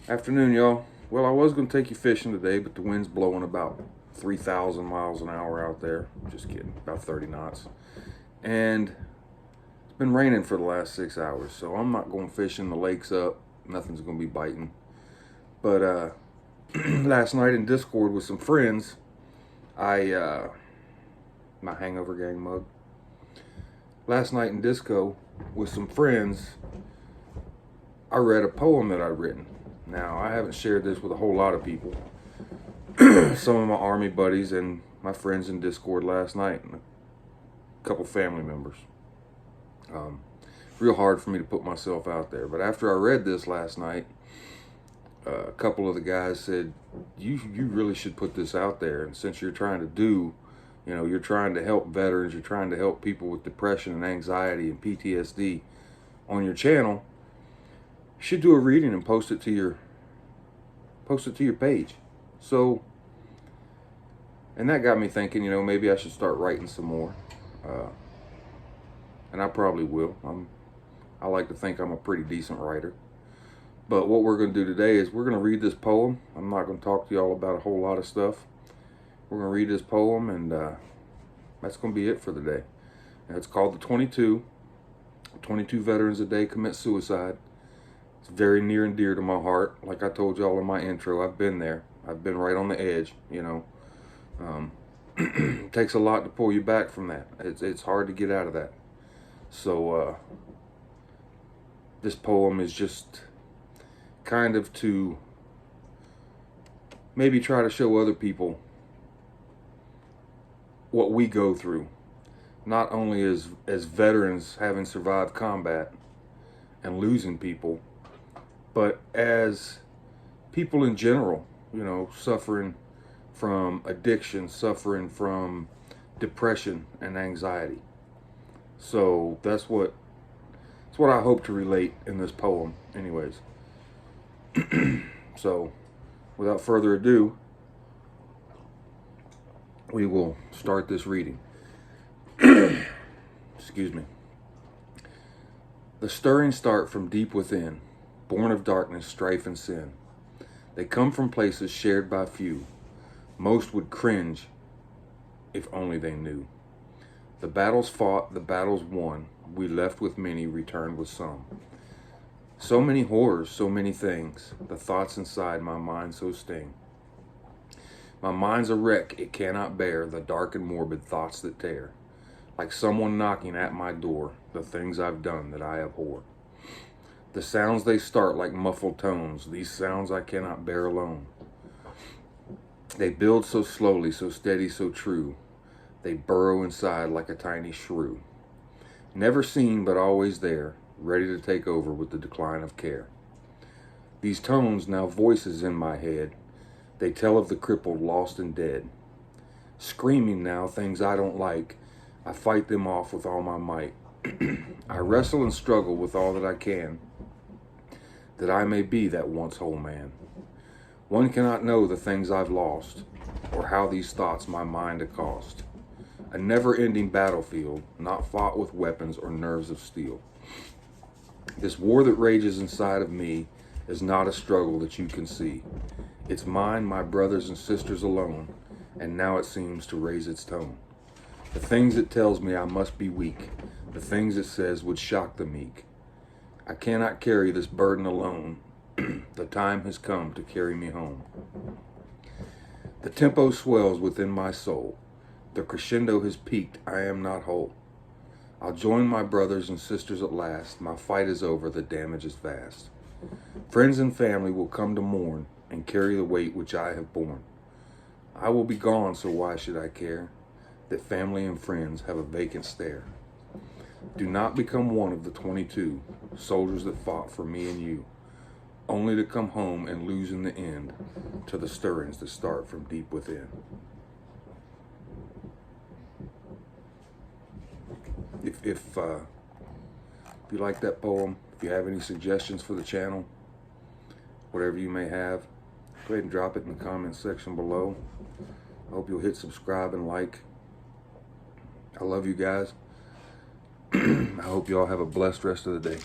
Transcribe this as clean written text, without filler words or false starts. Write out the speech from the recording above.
Afternoon, y'all. Well, I was going to take you fishing today, but the wind's blowing about 3,000 miles an hour out there. Just kidding, about 30 knots. And it's been raining for the last 6 hours, so I'm not going fishing. The lake's up. Nothing's going to be biting. But last night in Discord with some friends, my hangover gang mug. Last night in Disco with some friends, I read a poem that I'd written. Now, I haven't shared this with a whole lot of people. Some of my army buddies and my friends in Discord last night, and a couple family members. Real hard for me to put myself out there. But after I read this last night, a couple of the guys said, you really should put this out there. And since you're trying to do, you're trying to help veterans, you're trying to help people with depression and anxiety and PTSD on your channel, you should do a reading and post it to your page. So, and that got me thinking, maybe I should start writing some more. And I probably will. I like to think I'm a pretty decent writer. But what we're going to do today is we're going to read this poem. I'm not going to talk to y'all about a whole lot of stuff. We're going to read this poem, and that's going to be it for the day. And it's called The 22. 22 veterans a day commit suicide. It's very near and dear to my heart. Like I told y'all in my intro, I've been there. I've been right on the edge, It takes a lot to pull you back from that. It's hard to get out of that. So this poem is just kind of to maybe try to show other people what we go through. Not only as veterans having survived combat and losing people, but as people in general, suffering from addiction, suffering from depression and anxiety. So that's what I hope to relate in this poem anyways. So without further ado, we will start this reading. Excuse me. The stirrings start from deep within, born of darkness, strife, and sin. They come from places shared by few. Most would cringe if only they knew. The battles fought, the battles won. We left with many, returned with some. So many horrors, so many things. The thoughts inside my mind so sting. My mind's a wreck, it cannot bear the dark and morbid thoughts that tear. Like someone knocking at my door, the things I've done that I abhor. The sounds they start like muffled tones, these sounds I cannot bear alone. They build so slowly, so steady, so true. They burrow inside like a tiny shrew. Never seen but always there, ready to take over with the decline of care. These tones, now voices in my head, they tell of the crippled, lost and dead. Screaming now things I don't like, I fight them off with all my might. I wrestle and struggle with all that I can, that I may be that once whole man. One cannot know the things I've lost, or how these thoughts my mind have cost. A never-ending battlefield, not fought with weapons or nerves of steel. This war that rages inside of me is not a struggle that you can see. It's mine, my brothers and sisters alone, and now it seems to raise its tone. The things it tells me I must be weak, the things it says would shock the meek. I cannot carry this burden alone. The time has come to carry me home. The tempo swells within my soul. The crescendo has peaked, I am not whole. I'll join my brothers and sisters at last. My fight is over, the damage is vast. Friends and family will come to mourn and carry the weight which I have borne. I will be gone, so why should I care that family and friends have a vacant stare? Do not become one of the 22 soldiers that fought for me and you, only to come home and lose in the end to the stirrings that start from deep within. If you like that poem, if you have any suggestions for the channel, whatever you may have, go ahead and drop it in the comments section below. I hope you'll hit subscribe and like. I love you guys. I hope you all have a blessed rest of the day.